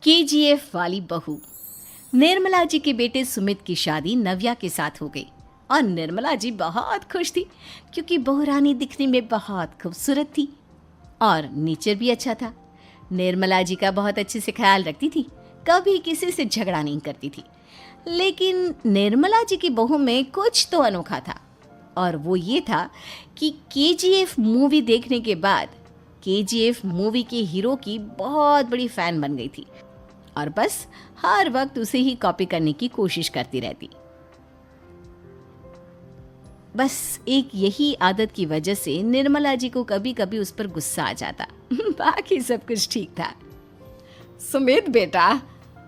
KGF वाली बहू। निर्मला जी के बेटे सुमित की शादी नव्या के साथ हो गई और निर्मला जी बहुत खुश थी क्योंकि बहू रानी दिखने में बहुत खूबसूरत थी और नेचर भी अच्छा था। निर्मला जी का बहुत अच्छे से ख्याल रखती थी, कभी किसी से झगड़ा नहीं करती थी। लेकिन निर्मला जी की बहू में कुछ तो अनोखा था और वो ये था कि केजीएफ मूवी देखने के बाद केजीएफ मूवी के हीरो की बहुत बड़ी फ़ैन बन गई थी और बस हर वक्त उसे ही कॉपी करने की कोशिश करती रहती। बस एक यही आदत की वजह से निर्मला जी को कभी कभी उस पर गुस्सा आ जाता। बाकी सब कुछ ठीक था। सुमित बेटा,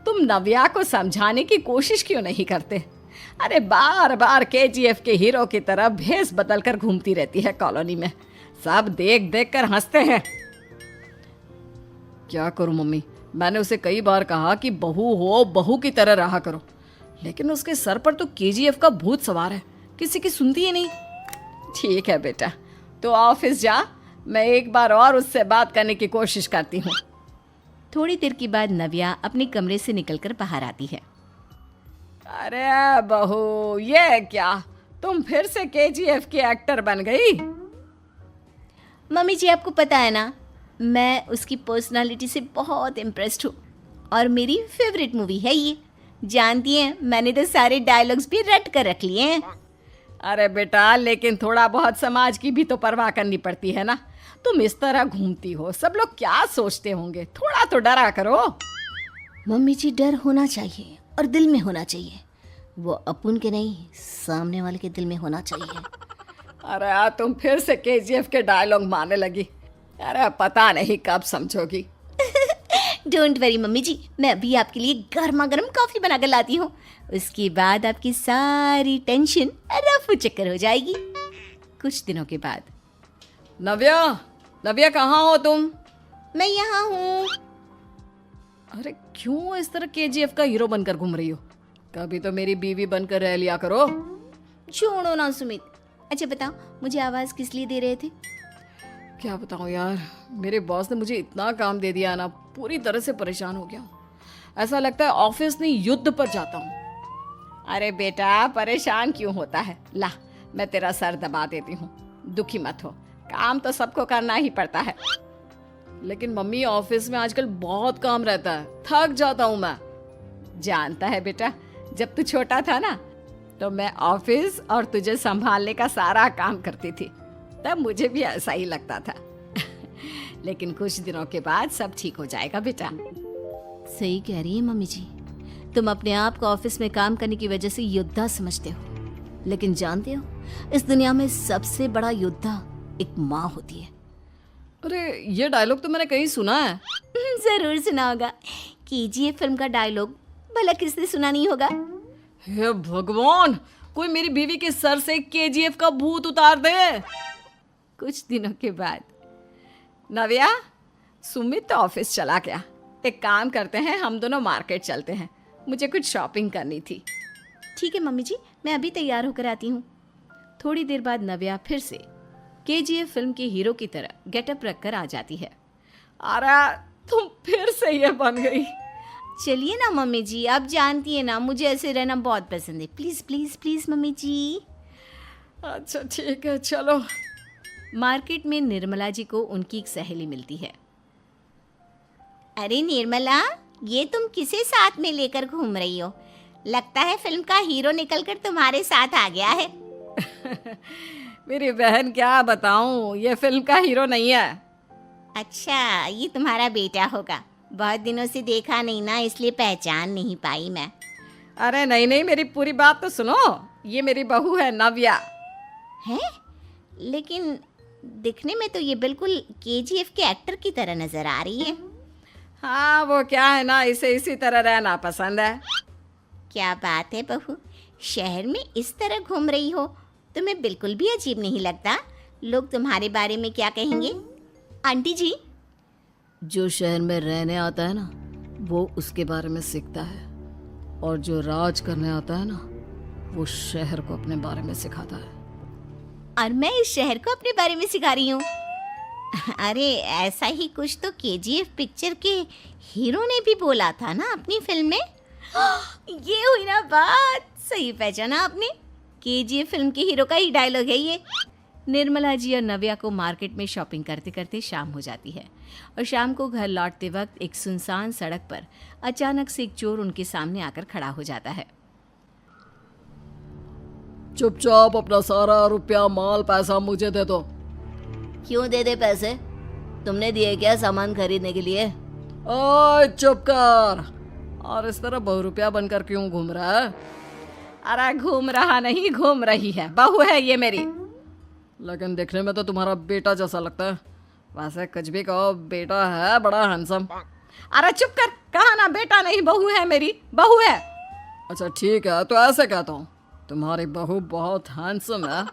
तुम नव्या को समझाने की कोशिश क्यों नहीं करते? अरे बार बार केजीएफ के हीरो की तरह भेस बदल कर घूमती रहती है कॉलोनी में, सब देख देख कर हंसते हैं। क्या करूं मम्मी, मैंने उसे कई बार कहा कि बहू हो, बहू की तरह रहा करो, लेकिन उसके सर पर तो केजीएफ का भूत सवार है, किसी की सुनती ही नहीं। ठीक है बेटा, तो ऑफिस जा, मैं एक बार और उससे बात करने की कोशिश करती हूँ। थोड़ी देर के बाद नव्या अपने कमरे से निकलकर बाहर आती है। अरे बहू, ये क्या, तुम फिर से केजीएफ की एक्टर बन गई? मम्मी जी, आपको पता है ना, मैं उसकी पर्सनालिटी से बहुत इम्प्रेस्ड हूँ और मेरी फेवरेट मूवी है ये। जानती हैं, मैंने तो सारे डायलॉग्स भी रट कर रख लिए हैं। अरे बेटा, लेकिन थोड़ा बहुत समाज की भी तो परवाह करनी पड़ती है ना। तुम इस तरह घूमती हो, सब लोग क्या सोचते होंगे, थोड़ा तो डरा करो। मम्मी जी, डर होना चाहिए और दिल में होना चाहिए, वो अपुन के नहीं, सामने वाले के दिल में होना चाहिए। अरे तुम फिर से केजीएफ के डायलॉग मारने लगी। अरे पता नहीं कब समझोगी। डोंट वरी मम्मी जी, मैं अभी आपके लिए गर्मा गर्म कॉफी बना कर लाती हूँ, उसके बाद आपकी सारी टेंशन रफू चक्कर हो जाएगी। कुछ दिनों के बाद। नव्या, नव्या कहाँ हो तुम? मैं यहाँ हूँ। अरे क्यों इस तरह केजीएफ का हीरो बनकर घूम रही हो? कभी तो मेरी बीवी बनकर रह लिया करो। छोड़ो ना सुमित। अच्छा बताओ, मुझे आवाज किस लिए दे रहे थे? क्या बताऊँ यार, मेरे बॉस ने मुझे इतना काम दे दिया ना, पूरी तरह से परेशान हो गया हूँ। ऐसा लगता है ऑफिस नहीं युद्ध पर जाता हूँ। अरे बेटा, परेशान क्यों होता है? ला, मैं तेरा सर दबा देती हूँ, दुखी मत हो, काम तो सबको करना ही पड़ता है। लेकिन मम्मी, ऑफिस में आजकल बहुत काम रहता है, थक जाता हूँ मैं। जानता है बेटा, जब तू छोटा था ना, तो मैं ऑफिस और तुझे संभालने का सारा काम करती थी, तब मुझे भी ऐसा ही लगता था। लेकिन कुछ दिनों के बाद सब ठीक हो जाएगा बेटा। सही कह रही है मम्मी जी, तुम अपने आप को ऑफिस में काम करने की वजह से योद्धा समझते हो, लेकिन जानते हो, इस दुनिया में सबसे बड़ा योद्धा एक माँ होती है। अरे ये डायलॉग तो मैंने कहीं सुना है। जरूर सुना होगा, केजीएफ फिल्म का डायलॉग, भला किसने सुना नहीं होगा? हे भगवान, कोई मेरी बीवी के सर से केजीएफ का भूत उतार दे। कुछ दिनों के बाद। नव्या, सुमित तो ऑफिस चला गया, एक काम करते हैं, हम दोनों मार्केट चलते हैं, मुझे कुछ शॉपिंग करनी थी। ठीक है मम्मी जी, मैं अभी तैयार होकर आती हूँ। थोड़ी देर बाद नव्या फिर से केजीएफ फिल्म के हीरो की तरह गेटअप रखकर आ जाती है। अरे तुम फिर से ये बन गई। चलिए ना मम्मी जी, आप जानती है ना, मुझे ऐसे रहना बहुत पसंद है। प्लीज प्लीज प्लीज मम्मी जी। अच्छा ठीक है, चलो। मार्केट में निर्मला जी को उनकी एक सहेली मिलती है। अरे निर्मला, ये तुम किसे साथ में लेकर घूम रही हो? लगता है फिल्म का हीरो निकलकर तुम्हारे साथ आ गया है। मेरी बहन, क्या बताऊं, ये फिल्म का हीरो नहीं है। अच्छा, ये तुम्हारा बेटा होगा, बहुत दिनों से देखा नहीं ना, इसलिए पहचान नहीं पाई मैं। अरे नहीं नहीं, मेरी पूरी बात तो सुनो, ये मेरी बहू है नव्या। है? लेकिन दिखने में तो ये बिल्कुल केजीएफ के एक्टर की तरह नजर आ रही है। हाँ, वो क्या है ना, इसे इसी तरह रहना पसंद है। क्या बात है बहू, शहर में इस तरह घूम रही हो, तुम्हें बिल्कुल भी अजीब नहीं लगता? लोग तुम्हारे बारे में क्या कहेंगे? आंटी जी, जो शहर में रहने आता है ना, वो उसके बारे में सीखता है, और जो राज करने आता है ना, वो शहर को अपने बारे में सिखाता है। और मैं इस शहर को अपने बारे में सिखा रही हूँ। अरे ऐसा ही कुछ तो केजीएफ पिक्चर के हीरो ने भी बोला था ना अपनी फिल्म में। ये हुई ना बात, सही पहचाना आपने। केजीएफ फिल्म के हीरो का ही डायलॉग है ये। निर्मला जी और नव्या को मार्केट में शॉपिंग करते करते शाम हो जाती है और शाम को घर लौटते वक्त एक सुनसान सड़क पर अचानक से एक चोर उनके सामने आकर खड़ा हो जाता है। चुपचाप अपना सारा रुपया माल पैसा मुझे दे दो। क्यों दे दे पैसे? तुमने दिए क्या सामान खरीदने के लिए? ओए चुप कर। और इस तरह बहुरुपया बनकर क्यों घूम रहा है? अरे घूम रहा नहीं, घूम रही है, बहू है ये मेरी। लेकिन देखने में तो तुम्हारा बेटा जैसा लगता है। वैसे कुछ भी कहो, बेटा है बड़ा हैंडसम। अरे चुप कर, कहा ना बेटा नहीं बहू है मेरी, बहू है। अच्छा ठीक है, तो ऐसे कहता हूँ, तुम्हारी बहू बहुत हैंडसम है।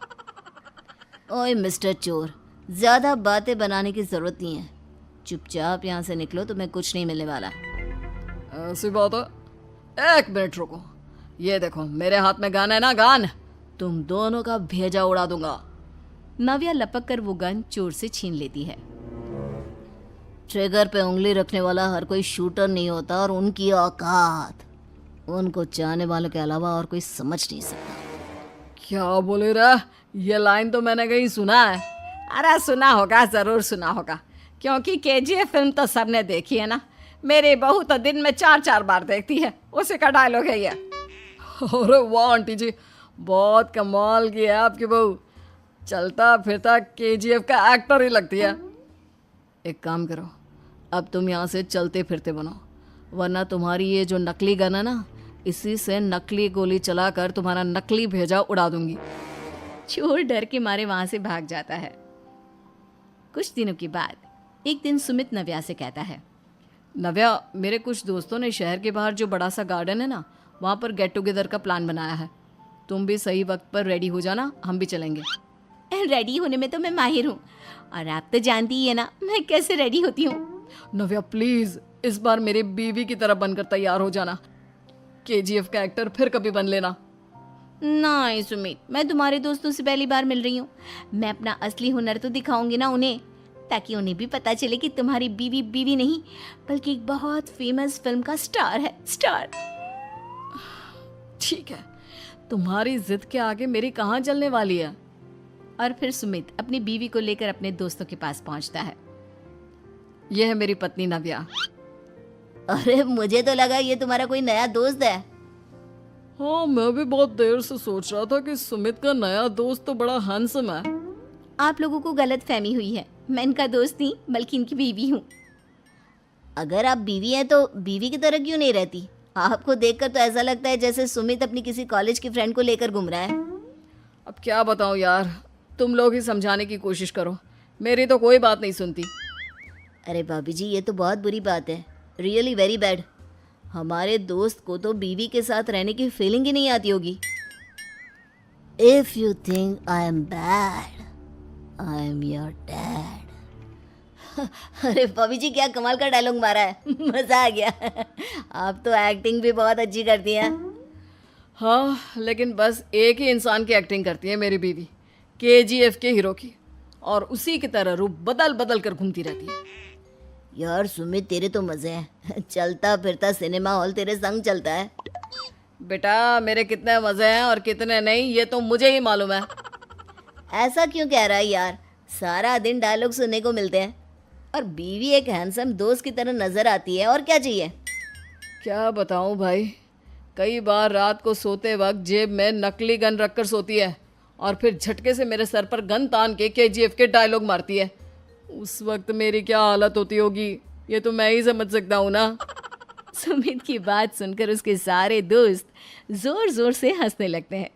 ओए मिस्टर चोर, ज्यादा बातें बनाने की जरूरत नहीं है। चुपचाप यहाँ से निकलो, तुम्हें कुछ नहीं मिलने वाला। ऐसी बात है? एक मिनट रुको, ये देखो मेरे हाथ में गन है ना, गन। तुम दोनों का भेजा उड़ा दूंगा। नव्या लपक कर वो गन चोर से छीन लेती है। ट्रिगर पे उंगली रखने वाला हर कोई शूटर नहीं होता, और उनकी औकात उनको चाहने वालों के अलावा और कोई समझ नहीं सकता। क्या बोले रे? ये लाइन तो मैंने कहीं सुना है। अरे सुना होगा, जरूर सुना होगा, क्योंकि केजीएफ फिल्म तो सबने देखी है ना। मेरी बहू तो दिन में 4-4 बार देखती है, उसी का डायलॉग है ये। अरे वाह आंटी जी, बहुत कमाल की है आपकी बहू। चलता फिरता केजीएफ का एक्टर ही लगती है। एक काम करो, अब तुम यहाँ से चलते फिरते बनो, वरना तुम्हारी ये जो नकली गन है ना, इसी से नकली गोली चलाकर तुम्हारा नकली भेजा उड़ा दूंगी। चोर डर के मारे वहां से भाग जाता है। कुछ दिनों के बाद एक दिन सुमित नव्या से कहता है, नव्या, मेरे कुछ दोस्तों ने शहर के बाहर जो बड़ा सा गार्डन है ना, वहाँ पर गेट टुगेदर का प्लान बनाया है। तुम भी सही वक्त पर रेडी हो जाना, हम भी चलेंगे। रेडी होने में तो मैं माहिर हूँ, और आप तो जानती ही है ना मैं कैसे रेडी होती हूँ। नव्या प्लीज, इस बार मेरी बीवी की तरह बनकर तैयार हो जाना। केजीएफ का एक्टर फिर कभी बन लेना। नहीं सुमित, मैं तुम्हारे दोस्तों से पहली बार मिल रही हूँ। मैं अपना असली हुनर तो दिखाऊंगी ना उन्हें, ताकि उन्हें भी पता चले कि तुम्हारी बीवी बीवी नहीं, बल्कि एक बहुत फेमस फिल्म का स्टार है, स्टार। ठीक है, तुम्हारी जिद के आगे मेरी कहाँ चलने वाली है। और फिर सुमित अपनी बीवी को लेकर अपने दोस्तों के पास पहुंचता है। यह है मेरी पत्नी नव्या। अरे मुझे तो लगा ये तुम्हारा कोई नया दोस्त है। हाँ, मैं भी बहुत देर से सोच रहा था कि सुमित का नया दोस्त तो बड़ा हैंडसम है। आप लोगों को गलत फहमी हुई है, मैं इनका दोस्त नहीं बल्कि इनकी बीवी हूँ। अगर आप बीवी हैं तो बीवी की तरह क्यों नहीं रहती? आपको देखकर तो ऐसा लगता है जैसे सुमित अपनी किसी कॉलेज की फ्रेंड को लेकर घूम रहा है। अब क्या बताऊँ यार, तुम लोग ही समझाने की कोशिश करो, मेरी तो कोई बात नहीं सुनती। अरे भाभी जी, ये तो बहुत बुरी बात है, रियली वेरी बैड। हमारे दोस्त को तो बीवी के साथ रहने की फीलिंग ही नहीं आती होगी। If you think I am bad, I am your dad. अरे भाभी जी, क्या कमाल का डायलॉग मारा है, मजा आ गया। आप तो एक्टिंग भी बहुत अच्छी करती हैं। हाँ, लेकिन बस एक ही इंसान की एक्टिंग करती है मेरी बीवी, केजीएफ के हीरो की, और उसी की तरह रूप बदल बदल कर घूमती रहती है। यार सुमित, तेरे तो मजे हैं, चलता फिरता सिनेमा हॉल तेरे संग चलता है। बेटा, मेरे कितने मजे हैं और कितने नहीं ये तो मुझे ही मालूम है। ऐसा क्यों कह रहा है यार, सारा दिन डायलॉग सुनने को मिलते हैं, और बीवी एक हैंडसम दोस्त की तरह नजर आती है, और क्या चाहिए। क्या बताऊं भाई, कई बार रात को सोते वक्त जेब में नकली गन रखकर सोती है, और फिर झटके से मेरे सर पर गन तान के केजीएफ के डायलॉग मारती है। उस वक्त मेरी क्या हालत होती होगी, ये तो मैं ही समझ सकता हूँ ना। सुमित की बात सुनकर उसके सारे दोस्त जोर जोर से हंसने लगते हैं।